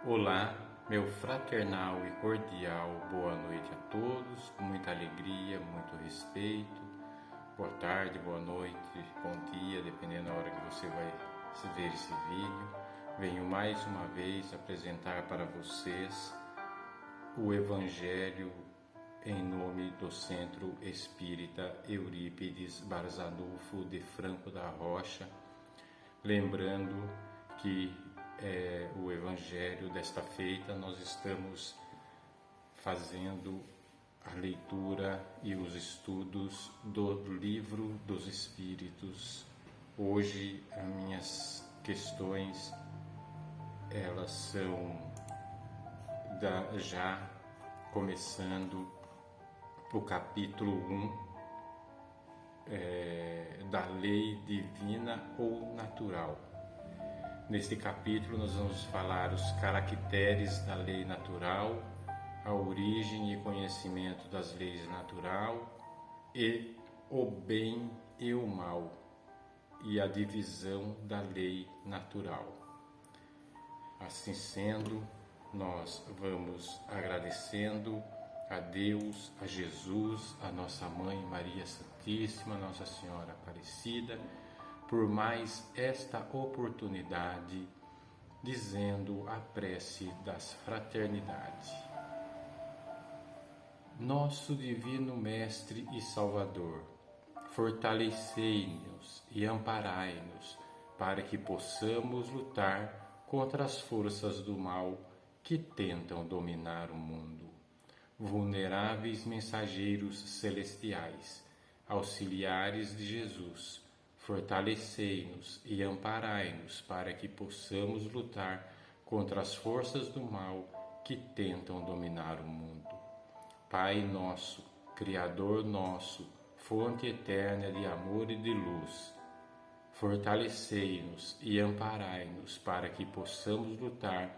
Olá, meu fraternal e cordial boa noite a todos, com muita alegria, muito respeito. Boa tarde, boa noite, bom dia, dependendo da hora que você vai ver esse vídeo. Venho mais uma vez apresentar para vocês o Evangelho em nome do Centro Espírita Eurípides Barzanufo de Franco da Rocha, lembrando que o Evangelho desta feita nós estamos fazendo a leitura e os estudos do Livro dos Espíritos. Hoje as minhas questões elas são já começando o capítulo 1 da lei divina ou natural. Neste capítulo nós vamos falar os caracteres da lei natural, a origem e conhecimento das leis natural e o bem e o mal e a divisão da lei natural. Assim sendo, nós vamos agradecendo a Deus, a Jesus, a nossa Mãe Maria Santíssima, Nossa Senhora Aparecida, por mais esta oportunidade, dizendo a prece das fraternidades. Nosso Divino Mestre e Salvador, fortalecei-nos e amparai-nos para que possamos lutar contra as forças do mal que tentam dominar o mundo. Vulneráveis mensageiros celestiais, auxiliares de Jesus, fortalecei-nos e amparai-nos para que possamos lutar contra as forças do mal que tentam dominar o mundo. Pai nosso, Criador nosso, fonte eterna de amor e de luz, fortalecei-nos e amparai-nos para que possamos lutar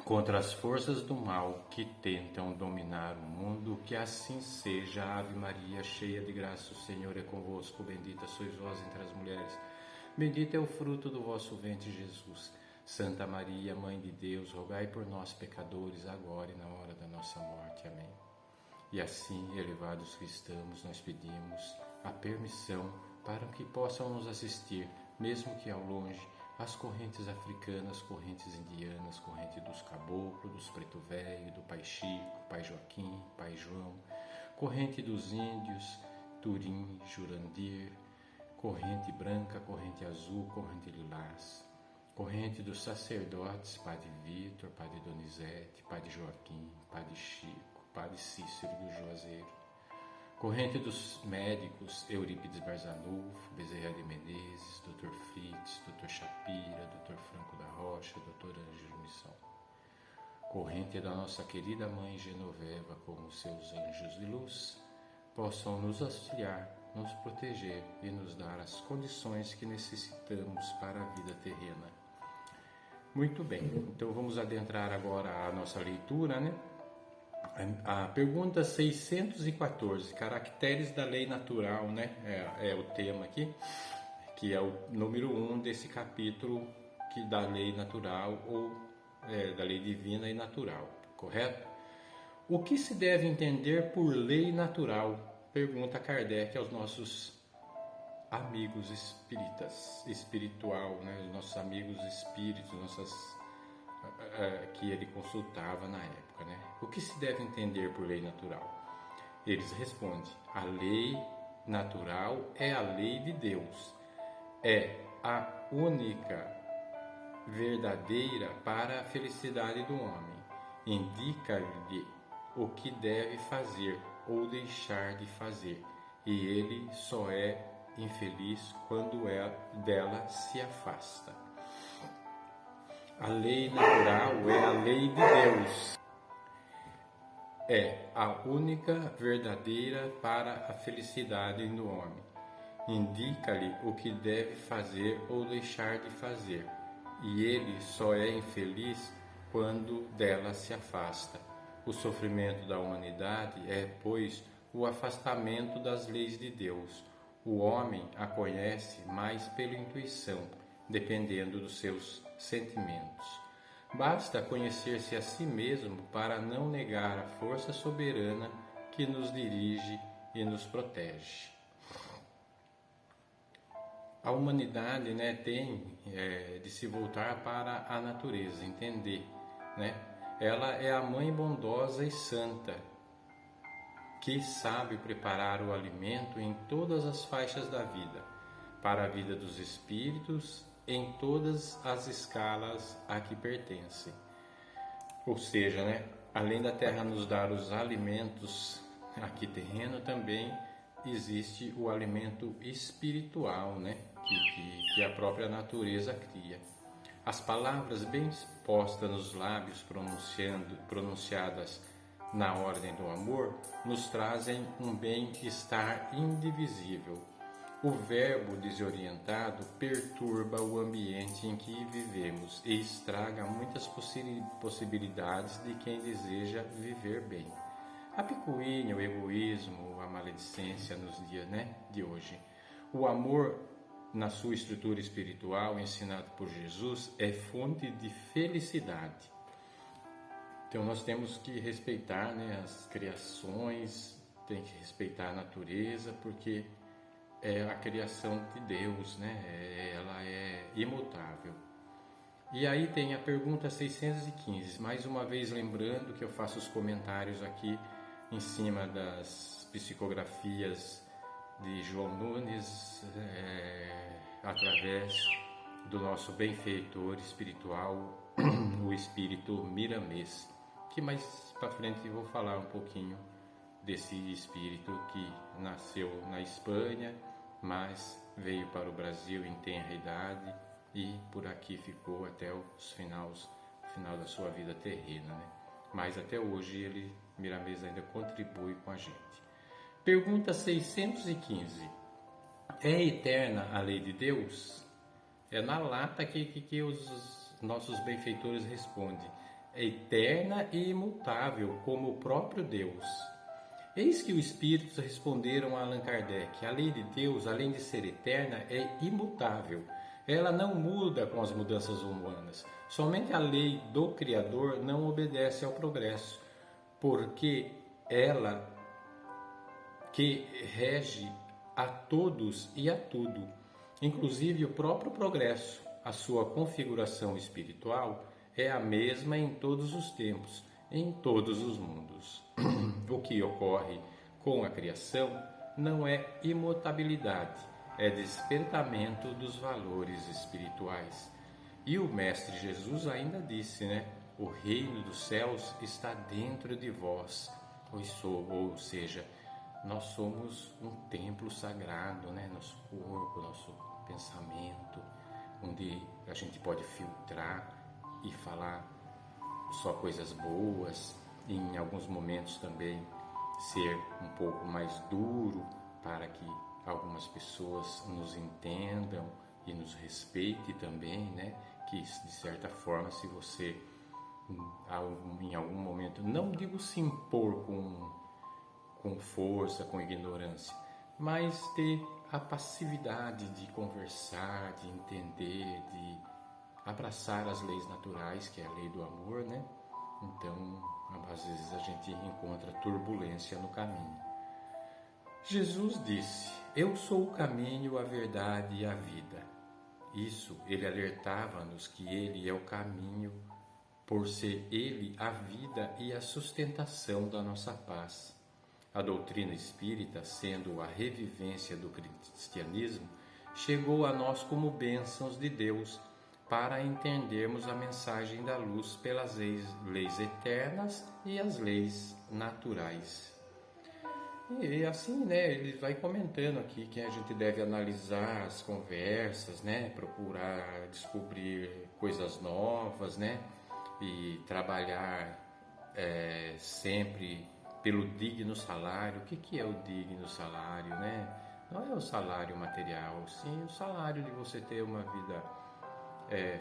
contra as forças do mal que tentam dominar o mundo. Que assim seja. Ave Maria, cheia de graça, o Senhor é convosco. Bendita sois vós entre as mulheres. Bendito é o fruto do vosso ventre, Jesus. Santa Maria, Mãe de Deus, rogai por nós, pecadores, agora e na hora da nossa morte. Amém. E assim, elevados que estamos, nós pedimos a permissão para que possam nos assistir, mesmo que ao longe, as correntes africanas, correntes indianas, corrente dos caboclos, dos preto velho, do pai Chico, pai Joaquim, pai João, corrente dos índios, Turim, Jurandir, corrente branca, corrente azul, corrente lilás, corrente dos sacerdotes, padre Vitor, padre Donizete, padre Joaquim, padre Chico, padre Cícero do Juazeiro, corrente dos médicos, Eurípides Barzanufo, Bezerra de Menezes, Dr. Fritz, Dr. Shapira, Dr. Franco da Rocha, Dr. Ângelo Missão. Corrente da nossa querida Mãe Genoveva, com os seus anjos de luz, possam nos auxiliar, nos proteger e nos dar as condições que necessitamos para a vida terrena. Muito bem, então vamos adentrar agora a nossa leitura, né? A pergunta 614, caracteres da lei natural, né? É o tema aqui, que é o número 1 desse capítulo da lei natural ou da lei divina e natural, correto? O que se deve entender por lei natural? Pergunta Kardec aos nossos amigos espiritual, né? Os nossos amigos espíritos, que ele consultava na época, né? O que se deve entender por lei natural? Eles respondem: a lei natural é a lei de Deus, é a única verdadeira para a felicidade do homem, indica-lhe o que deve fazer ou deixar de fazer, e ele só é infeliz quando dela se afasta. A lei natural é a lei de Deus, é a única verdadeira para a felicidade do homem. Indica-lhe o que deve fazer ou deixar de fazer, e ele só é infeliz quando dela se afasta. O sofrimento da humanidade é, pois, o afastamento das leis de Deus. O homem a conhece mais pela intuição, dependendo dos seus sentimentos. Basta conhecer-se a si mesmo para não negar a força soberana que nos dirige e nos protege. A humanidade, né, tem de se voltar para a natureza, entender, né? Ela é a mãe bondosa e santa, que sabe preparar o alimento em todas as faixas da vida, para a vida dos espíritos, em todas as escalas a que pertencem. Ou seja, né, além da terra nos dar os alimentos aqui terreno, também existe o alimento espiritual, né, que a própria natureza cria. As palavras bem postas nos lábios, pronunciadas na ordem do amor, nos trazem um bem-estar indivisível. O verbo desorientado perturba o ambiente em que vivemos e estraga muitas possibilidades de quem deseja viver bem. A picuinha, o egoísmo, a maledicência nos dias, de hoje. O amor, na sua estrutura espiritual, ensinado por Jesus, é fonte de felicidade. Então nós temos que respeitar, né, as criações, tem que respeitar a natureza, porque é a criação de Deus, né? Ela é imutável. E aí tem a pergunta 615, mais uma vez lembrando que eu faço os comentários aqui em cima das psicografias de João Nunes, através do nosso benfeitor espiritual, o espírito Miramês, que mais para frente eu vou falar um pouquinho desse espírito que nasceu na Espanha, mas veio para o Brasil em tenra idade e por aqui ficou até o final da sua vida terrena, né? Mas até hoje Miramês ainda contribui com a gente. Pergunta 615. É eterna a lei de Deus? É na lata que os nossos benfeitores respondem. É eterna e imutável, como o próprio Deus. Eis que os espíritos responderam a Allan Kardec: a lei de Deus, além de ser eterna, é imutável. Ela não muda com as mudanças humanas. Somente a lei do Criador não obedece ao progresso, porque ela que rege a todos e a tudo, inclusive o próprio progresso. A sua configuração espiritual é a mesma em todos os tempos, em todos os mundos. O que ocorre com a criação não é imutabilidade, é despertamento dos valores espirituais. E o Mestre Jesus ainda disse, né? O reino dos céus está dentro de vós, ou seja, nós somos um templo sagrado, né? Nosso corpo, nosso pensamento, onde a gente pode filtrar e falar só coisas boas, e em alguns momentos também ser um pouco mais duro para que algumas pessoas nos entendam e nos respeitem também, né? Que de certa forma, se você em algum momento, não digo se impor com força, com ignorância, mas ter a passividade de conversar, de entender, de abraçar as leis naturais, que é a lei do amor, né? Então, às vezes a gente encontra turbulência no caminho. Jesus disse: eu sou o caminho, a verdade e a vida. Isso, ele alertava-nos que ele é o caminho, por ser ele a vida e a sustentação da nossa paz. A doutrina espírita, sendo a revivência do cristianismo, chegou a nós como bênçãos de Deus, para entendermos a mensagem da luz pelas leis eternas e as leis naturais. E assim, né, ele vai comentando aqui que a gente deve analisar as conversas, né, procurar descobrir coisas novas, né, e trabalhar sempre pelo digno salário. O que é o digno salário, né? Não é o salário material, sim o salário de você ter uma vida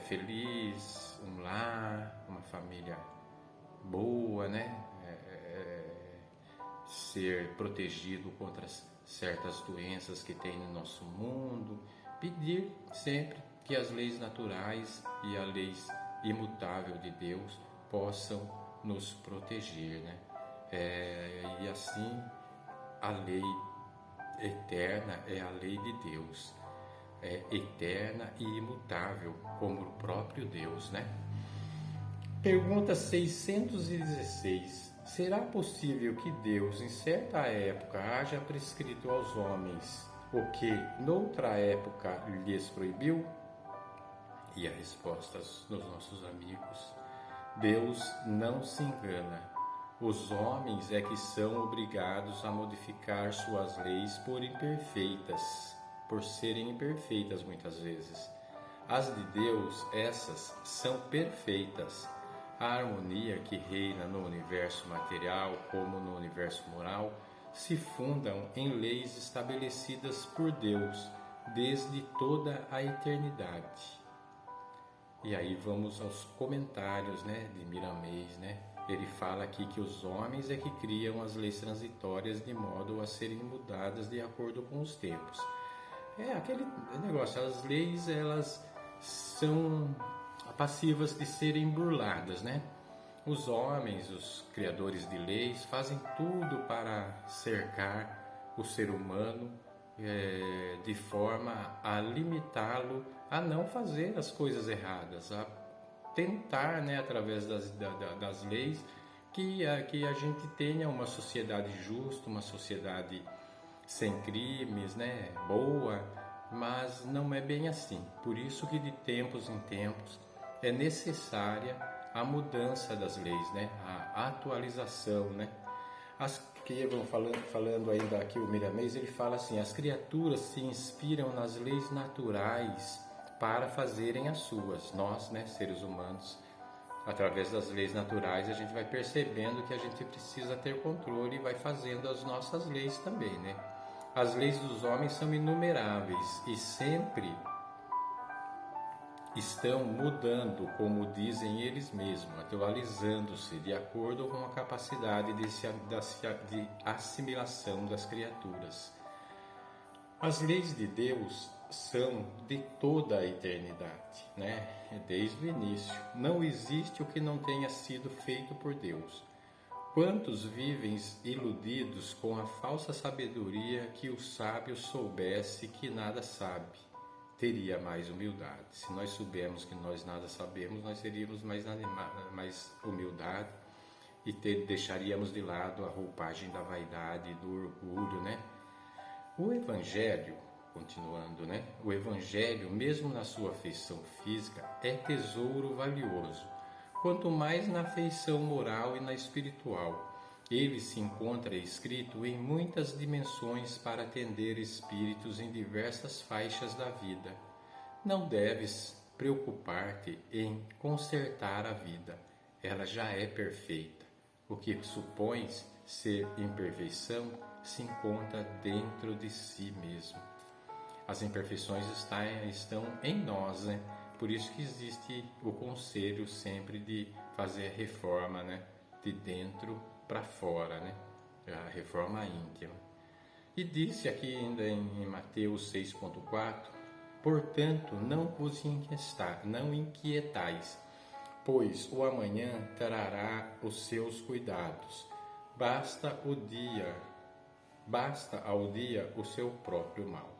feliz, um lar, uma família boa, né? Ser protegido contra certas doenças que tem no nosso mundo. Pedir sempre que as leis naturais e as leis imutável de Deus possam nos proteger, né? E assim a lei eterna é a lei de Deus, é eterna e imutável como o próprio Deus, né? Pergunta 616. Será possível que Deus, em certa época, haja prescrito aos homens o que, noutra época, lhes proibiu? E a resposta dos nossos amigos: Deus não se engana. Os homens é que são obrigados a modificar suas leis por serem imperfeitas muitas vezes. As de Deus, essas são perfeitas. A harmonia que reina no universo material como no universo moral se fundam em leis estabelecidas por Deus desde toda a eternidade. E aí vamos aos comentários, né, de Miramês, né? Ele fala aqui que os homens é que criam as leis transitórias de modo a serem mudadas de acordo com os tempos. É aquele negócio, as leis elas são passivas de serem burladas, né? Os homens, os criadores de leis, fazem tudo para cercar o ser humano de forma a limitá-lo a não fazer as coisas erradas, a tentar, né, através das leis, que a gente tenha uma sociedade justa, uma sociedade sem crimes, né, boa, mas não é bem assim. Por isso que de tempos em tempos é necessária a mudança das leis, né, a atualização, né. Que vão falando ainda aqui o Miramês, ele fala assim: as criaturas se inspiram nas leis naturais para fazerem as suas. Nós, né, seres humanos, através das leis naturais, a gente vai percebendo que a gente precisa ter controle e vai fazendo as nossas leis também, né? As leis dos homens são inumeráveis e sempre estão mudando, como dizem eles mesmos, atualizando-se de acordo com a capacidade de assimilação das criaturas. As leis de Deus são de toda a eternidade, né? Desde o início. Não existe o que não tenha sido feito por Deus. Quantos vivem iludidos com a falsa sabedoria que o sábio soubesse que nada sabe? Teria mais humildade. Se nós soubermos que nós nada sabemos, nós teríamos mais humildade e deixaríamos de lado a roupagem da vaidade e do orgulho, né? O Evangelho, continuando, né? O Evangelho, mesmo na sua feição física, é tesouro valioso. Quanto mais na feição moral e na espiritual. Ele se encontra escrito em muitas dimensões para atender espíritos em diversas faixas da vida. Não deves preocupar-te em consertar a vida. Ela já é perfeita. O que supões ser imperfeição se encontra dentro de si mesmo. As imperfeições estão em nós, né? Por isso que existe o conselho sempre de fazer a reforma, né? De dentro para fora, né? A reforma íntima. E disse aqui ainda em Mateus 6,4: portanto, não vos inquietais, pois o amanhã trará os seus cuidados. Basta ao dia o seu próprio mal.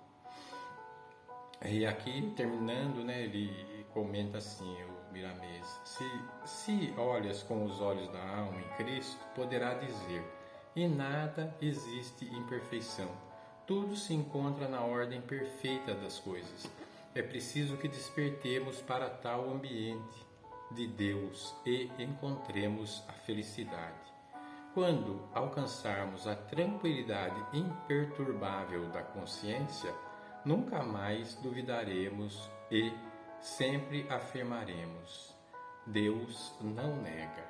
E aqui, terminando, né, ele comenta assim, o Miramês: se olhas com os olhos da alma em Cristo, poderá dizer: em nada existe imperfeição. Tudo se encontra na ordem perfeita das coisas. É preciso que despertemos para tal ambiente de Deus e encontremos a felicidade. Quando alcançarmos a tranquilidade imperturbável da consciência, nunca mais duvidaremos e sempre afirmaremos: Deus não nega.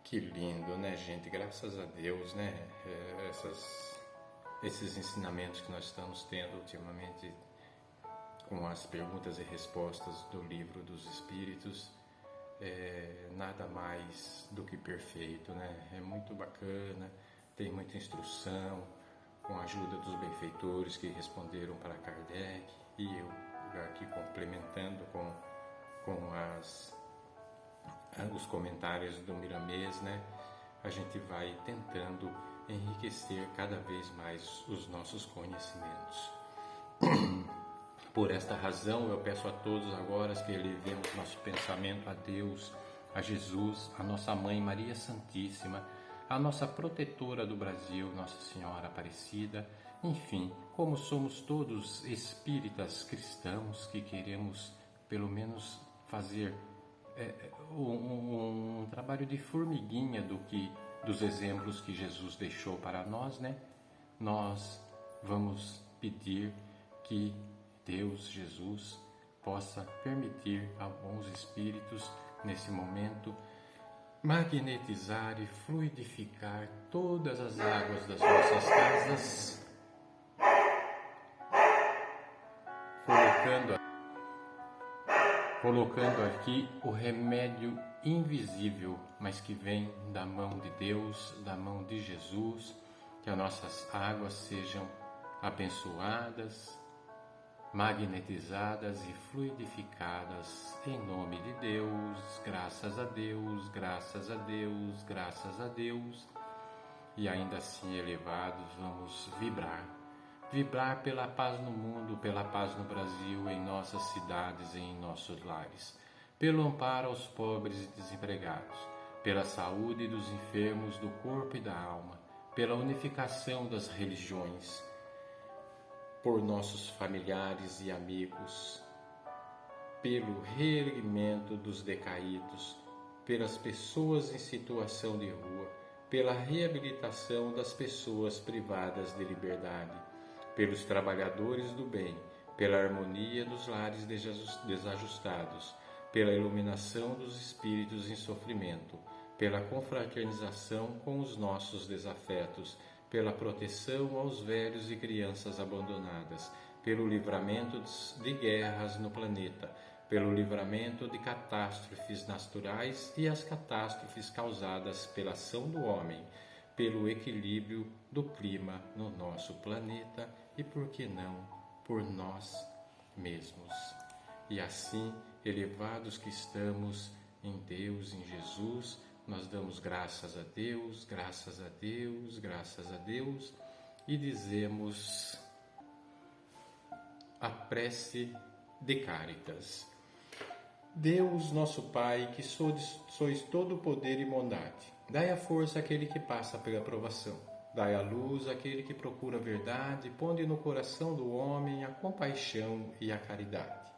Que lindo, né, gente? Graças a Deus, né? Esses ensinamentos que nós estamos tendo ultimamente com as perguntas e respostas do Livro dos Espíritos, nada mais do que perfeito, né? É muito bacana, tem muita instrução, com a ajuda dos benfeitores que responderam para Kardec, e eu aqui complementando com os comentários do Miramês, né? A gente vai tentando enriquecer cada vez mais os nossos conhecimentos. Por esta razão, eu peço a todos agora que elevemos nosso pensamento a Deus, a Jesus, a nossa Mãe Maria Santíssima, a nossa protetora do Brasil, Nossa Senhora Aparecida. Enfim, como somos todos espíritas cristãos que queremos pelo menos fazer um trabalho de formiguinha dos exemplos que Jesus deixou para nós, né? Nós vamos pedir que Deus, Jesus, possa permitir a bons espíritos nesse momento magnetizar e fluidificar todas as águas das nossas casas, colocando aqui o remédio invisível, mas que vem da mão de Deus, da mão de Jesus, que as nossas águas sejam abençoadas, magnetizadas e fluidificadas em nome de Deus, graças a Deus, graças a Deus, graças a Deus. E ainda assim elevados, vamos vibrar pela paz no mundo, pela paz no Brasil, em nossas cidades e em nossos lares, pelo amparo aos pobres e desempregados, pela saúde dos enfermos do corpo e da alma, pela unificação das religiões, por nossos familiares e amigos, pelo reerguimento dos decaídos, pelas pessoas em situação de rua, pela reabilitação das pessoas privadas de liberdade, pelos trabalhadores do bem, pela harmonia dos lares desajustados, pela iluminação dos espíritos em sofrimento, pela confraternização com os nossos desafetos, pela proteção aos velhos e crianças abandonadas, pelo livramento de guerras no planeta, pelo livramento de catástrofes naturais e as catástrofes causadas pela ação do homem, pelo equilíbrio do clima no nosso planeta e, por que não, por nós mesmos. E assim, elevados que estamos em Deus, em Jesus, nós damos graças a Deus, graças a Deus, graças a Deus e dizemos a prece de Cáritas. Deus, nosso Pai, que sois todo o poder e bondade, dai a força àquele que passa pela provação, dai a luz àquele que procura a verdade, ponde no coração do homem a compaixão e a caridade.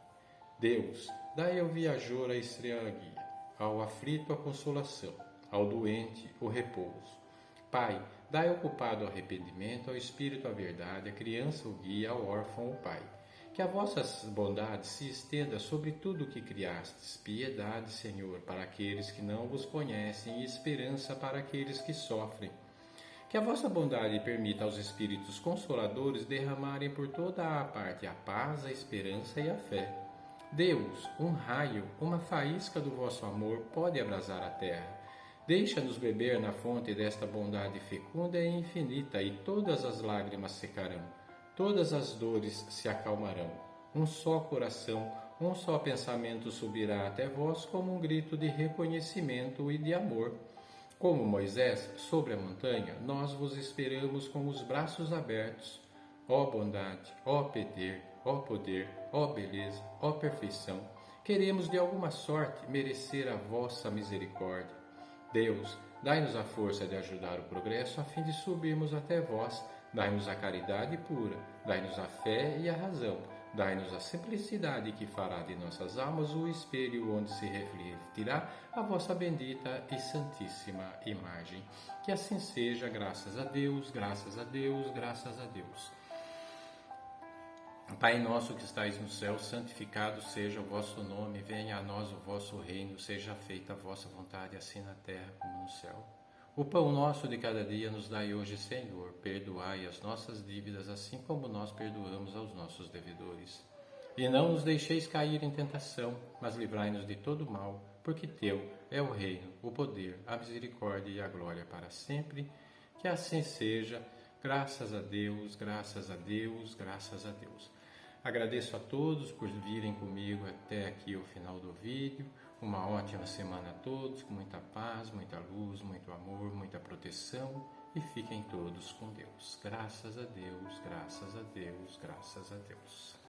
Deus, dai ao viajor a estrela guia, ao aflito a consolação, ao doente o repouso. Pai, dai ao culpado o arrependimento, ao espírito a verdade, à criança o guia, ao órfão o pai. Que a vossa bondade se estenda sobre tudo o que criastes, piedade, Senhor, para aqueles que não vos conhecem e esperança para aqueles que sofrem. Que a vossa bondade permita aos espíritos consoladores derramarem por toda a parte a paz, a esperança e a fé. Deus, um raio, uma faísca do vosso amor pode abrasar a terra. Deixa-nos beber na fonte desta bondade fecunda e infinita, e todas as lágrimas secarão, todas as dores se acalmarão. Um só coração, um só pensamento subirá até vós como um grito de reconhecimento e de amor. Como Moisés, sobre a montanha, nós vos esperamos com os braços abertos. Ó bondade, ó poder, ó beleza, ó perfeição, queremos de alguma sorte merecer a vossa misericórdia. Deus, dai-nos a força de ajudar o progresso a fim de subirmos até vós. Dai-nos a caridade pura, dai-nos a fé e a razão, dai-nos a simplicidade que fará de nossas almas o espelho onde se refletirá a vossa bendita e santíssima imagem. Que assim seja, graças a Deus, graças a Deus, graças a Deus. Pai nosso que estais no céu, santificado seja o vosso nome, venha a nós o vosso reino, seja feita a vossa vontade, assim na terra como no céu. O pão nosso de cada dia nos dai hoje, Senhor, perdoai as nossas dívidas, assim como nós perdoamos aos nossos devedores. E não nos deixeis cair em tentação, mas livrai-nos de todo mal, porque teu é o reino, o poder, a misericórdia e a glória para sempre. Que assim seja, graças a Deus, graças a Deus, graças a Deus. Agradeço a todos por virem comigo até aqui o final do vídeo. Uma ótima semana a todos, com muita paz, muita luz, muito amor, muita proteção e fiquem todos com Deus. Graças a Deus, graças a Deus, graças a Deus.